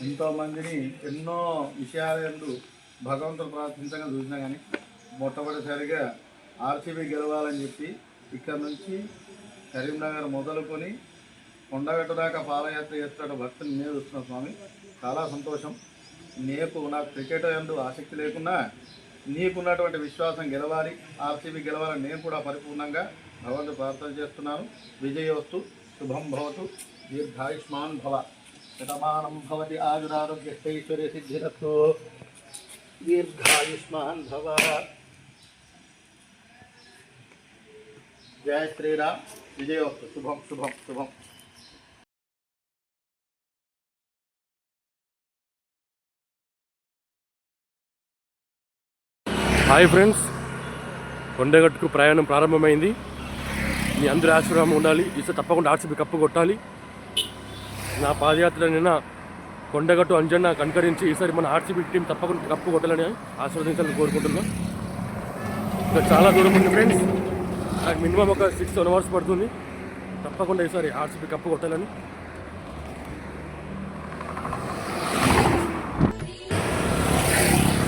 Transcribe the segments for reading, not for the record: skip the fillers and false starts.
ఎంతోమందిని ఎన్నో విషయాలందు భగవంతుడు ప్రార్థించగా చూసినా కానీ మొట్టమొదటిసారిగా ఆర్సీబీ గెలవాలని చెప్పి ఇక్కడ నుంచి కరీంనగర్ మొదలుకొని కొండగట్టు దాకా పాదయాత్ర చేస్తున్న భక్తులు నేను చూస్తున్నా స్వామి. చాలా సంతోషం. నాకు క్రికెట్ ఎందు ఆసక్తి లేకున్నా నీకున్నటువంటి విశ్వాసం గెలవాలి, ఆర్సీబీ గెలవాలని నేను కూడా పరిపూర్ణంగా భగవంతుడు ప్రార్థన చేస్తున్నాను. విజయోస్తు, శుభం భవతు, దీర్ఘాయుష్మాన్ భవ, శతమానం భవతి, ఆయురారోగ్యైశ్వర్య సిద్ధిరస్తు, దీర్ఘాయుష్మాన్ భవ. జయ శ్రీరామ్. విజయోస్తు. శుభం శుభం శుభం. హాయ్ ఫ్రెండ్స్, కొండగట్టుకు ప్రయాణం ప్రారంభమైంది. మీ అందరూ ఆశీర్వాదం ఉండాలి. ఈసారి తప్పకుండా ఆర్సీబీ కప్పు కొట్టాలి. నా పాదయాత్ర నిన్న కొండగట్టు అంజన్న కనుకరించి ఈసారి మన ఆర్సీబీ టీం తప్పకుండా కప్పు కొట్టాలని ఆశీర్వదించాలని కోరుకుంటున్నాం. ఇంకా చాలా దూరం ఉంది ఫ్రెండ్స్, నాకు మినిమం ఒక 6-7 hours పడుతుంది. తప్పకుండా ఈసారి ఆర్సీబీ కప్పు కొట్టాలని.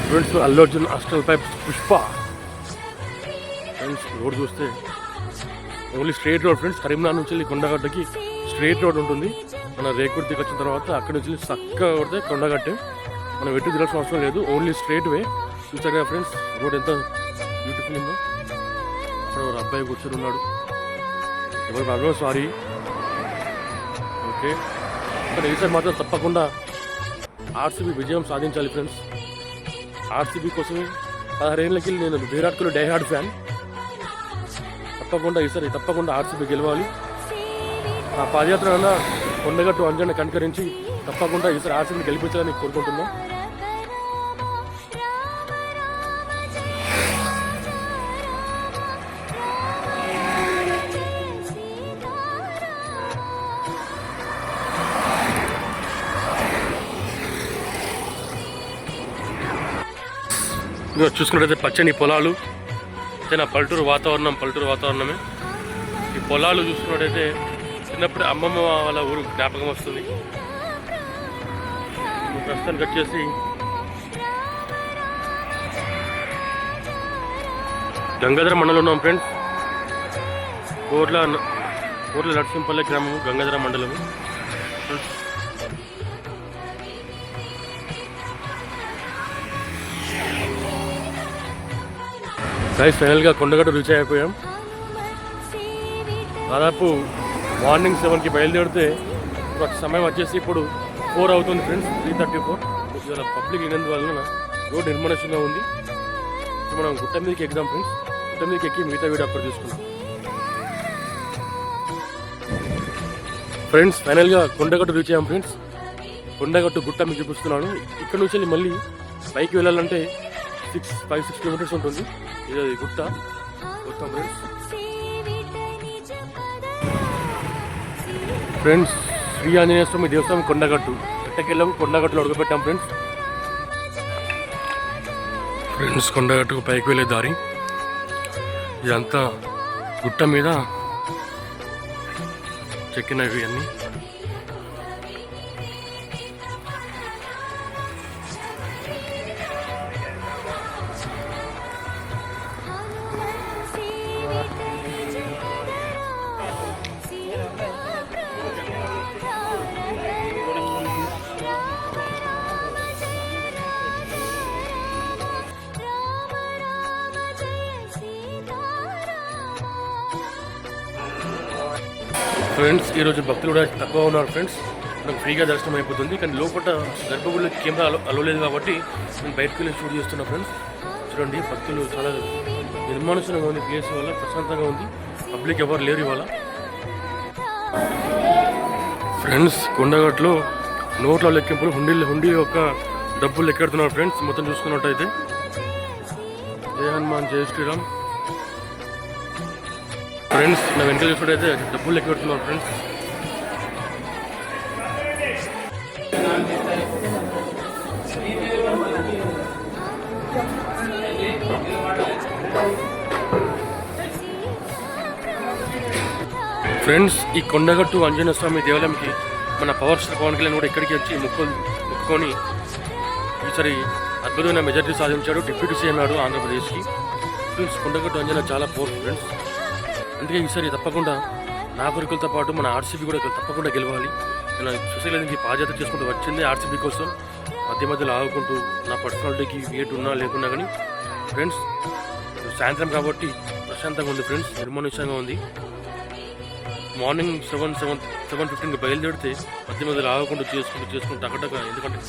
ఫ్రెండ్స్, అల్లు అర్జున్ హాస్టల్ పై పుష్ప. ఫ్రెండ్స్, రోడ్ చూస్తే only straight road friends. Karimnagar నుంచి వెళ్ళి కొండగట్టుకి స్ట్రైట్ రోడ్ ఉంటుంది. మన రేకుర్తికి వచ్చిన తర్వాత అక్కడి నుంచి చక్కగా కొడితే కొండగట్టే. మనం ఎటు తిరగాల్సిన అవసరం లేదు, ఓన్లీ స్ట్రైట్ వే. చూసారు కదా ఫ్రెండ్స్, రోడ్ ఎంత బ్యూటిఫుల్ ఉందో. అక్కడ ఒక అబ్బాయి కూర్చొని ఉన్నాడు. ఎవరు ప్రాబ్లం సారీ. ఓకే, ఇక్కడ ఈసారి మాత్రం తప్పకుండా ఆర్సీబీ విజయం సాధించాలి ఫ్రెండ్స్. ఆర్సీబీ కోసమే 16 ఏళ్ళకి నేను విరాట్ కోహ్లీ డైహార్డ్ ఫ్యాన్. తప్పకుండా ఈసారి తప్పకుండా ఆర్సీబీ గెలవాలి. ఆ పాదయాత్ర వల్ల కొండగట్టు అంజన్న కనుకరించి తప్పకుండా ఈసారి ఆర్సీబీ గెలిపించాలని కోరుకుంటున్నాం. చూసుకున్నట్టయితే పచ్చని పొలాలు, అయితే నా పల్లెటూరు వాతావరణమే. ఈ పొలాలు చూసుకున్నట్టయితే చిన్నప్పుడు అమ్మమ్మ వాళ్ళ ఊరు జ్ఞాపకం వస్తుంది. ప్రస్తుతానికి వచ్చేసి గంగాధర మండలం ఉన్నాం ఫ్రెండ్స్. కోర్ల నరసింహపల్లి గ్రామము, గంగాధర మండలము. గైస్, ఫైనల్గా కొండగట్టు రీచ్ అయిపోయాం. దాదాపు మార్నింగ్ 7కి బయలుదేరితే సమయం వచ్చేసి ఇప్పుడు 4 అవుతుంది ఫ్రెండ్స్, 3:34. ఇవాళ పబ్లిక్ లేనందువలన రోడ్ నిర్మాణంగా ఉంది. మనం గుట్ట మీదకి ఎక్కుదాం ఫ్రెండ్స్. గుట్ట మీదకి ఎక్కి మిగతా వీడియో అక్కడ తీసుకున్నాం ఫ్రెండ్స్. ఫైనల్గా కొండగట్టు రీచ్ అయ్యాం ఫ్రెండ్స్. కొండగట్టు గుట్ట మీకు చూపిస్తున్నాను. ఇక్కడ నుంచి మళ్ళీ పైకి వెళ్ళాలంటే 5-6 kilometers ఉంటుంది. ఇది గుట్ట మొత్తం ఫ్రెండ్స్. శ్రీ ఆంజనేయ స్వామి దేవస్థానం కొండగట్టు ఎట్టకెళ్ళాం. కొండగట్టులో అడుగుపెట్టాం ఫ్రెండ్స్. కొండగట్టుకు పైకి వెళ్ళే దారి ఇదంతా గుట్ట మీద చెక్కినవి అన్నీ. ఫ్రెండ్స్, ఈరోజు భక్తులు కూడా తక్కువ ఉన్నారు ఫ్రెండ్స్. మనకు ఫ్రీగా దర్శనం అయిపోతుంది. కానీ లోపల గర్భగుడిలో కెమెరా అలవలేదు కాబట్టి నేను బయటకు వెళ్ళి షూట్ చేస్తున్నా ఫ్రెండ్స్. చూడండి, భక్తులు చాలా నిర్మానుషంగా ఉంది. ప్లేస్ వల్ల ప్రశాంతంగా ఉంది. పబ్లిక్ ఎవరు లేరు ఇవాళ ఫ్రెండ్స్. కొండగట్టులో నోట్ల లెక్కింపులు, హుండీ యొక్క డబ్బులు లెక్కెడుతున్నారు ఫ్రెండ్స్. మొత్తం చూసుకున్నట్టయితే జయ హనుమాన్, జయ శ్రీరామ్ ఫ్రెండ్స్. నా వెనక చూసినట్టయితే డబ్బులు లెక్క పెడుతున్నారు ఫ్రెండ్స్. ఫ్రెండ్స్, ఈ కొండగట్టు ఆంజనేయ స్వామి దేవాలయంకి మన పవర్ స్టార్ పవన్ కళ్యాణ్ కూడా ఇక్కడికి వచ్చి మొక్కుకొని ఈసారి అద్భుతమైన మెజార్టీ సాధించాడు. డిప్యూటీ సీఎం నాడు ఆంధ్రప్రదేశ్కి. ఫ్రెండ్స్, కొండగట్టు ఆంజనేయ చాలా పవర్ఫుల్ ఫ్రెండ్స్. అందుకే ఈసారి తప్పకుండా నా కోరికలతో పాటు మన ఆర్సీబీ కూడా తప్పకుండా గెలవాలి. నేను సోషల్ మీడియాకి బాధ్యత చేసుకుంటూ వచ్చింది ఆర్సీబీ కోసం. మధ్య మధ్యలో ఆగుకుంటూ నా పర్సనాలిటీకి వెయిట్ ఉన్నా లేకున్నా కానీ ఫ్రెండ్స్, సాయంత్రం కాబట్టి ప్రశాంతంగా ఉంది ఫ్రెండ్స్, నిర్మానుష్యంగా ఉంది. మార్నింగ్ 7:15కి బయలుదేరితే మధ్య మధ్యలో ఆగకుండా చేసుకుంటూ టకటక, ఎందుకంటే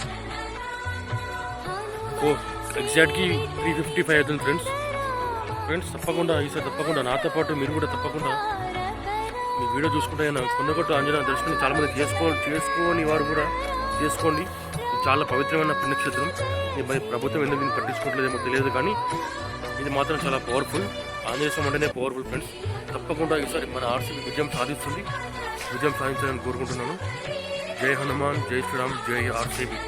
ఎగ్జాక్ట్కి 3:55 అవుతుంది ఫ్రెండ్స్. తప్పకుండా ఈసారి తప్పకుండా నాతో పాటు మీరు కూడా తప్పకుండా మీ వీడియో చూసుకుంటే కొండగట్టు ఆంజనేయ దర్శనం చాలామంది చేసుకోని వారు కూడా చేసుకోండి. ఇది చాలా పవిత్రమైన పుణ్యక్షేత్రం. ఇది ప్రభుత్వం ఎందుకు దీన్ని పట్టించుకోవట్లేదేమో తెలియదు, కానీ ఇది మాత్రం చాలా పవర్ఫుల్. ఆంజనేయ స్వామి అంటేనే పవర్ఫుల్ ఫ్రెండ్స్. తప్పకుండా ఈసారి మన ఆర్సీబీ విజయం సాధించాలని కోరుకుంటున్నాను. జై హనుమాన్, జై శ్రీరామ్, జై ఆర్సీబీ.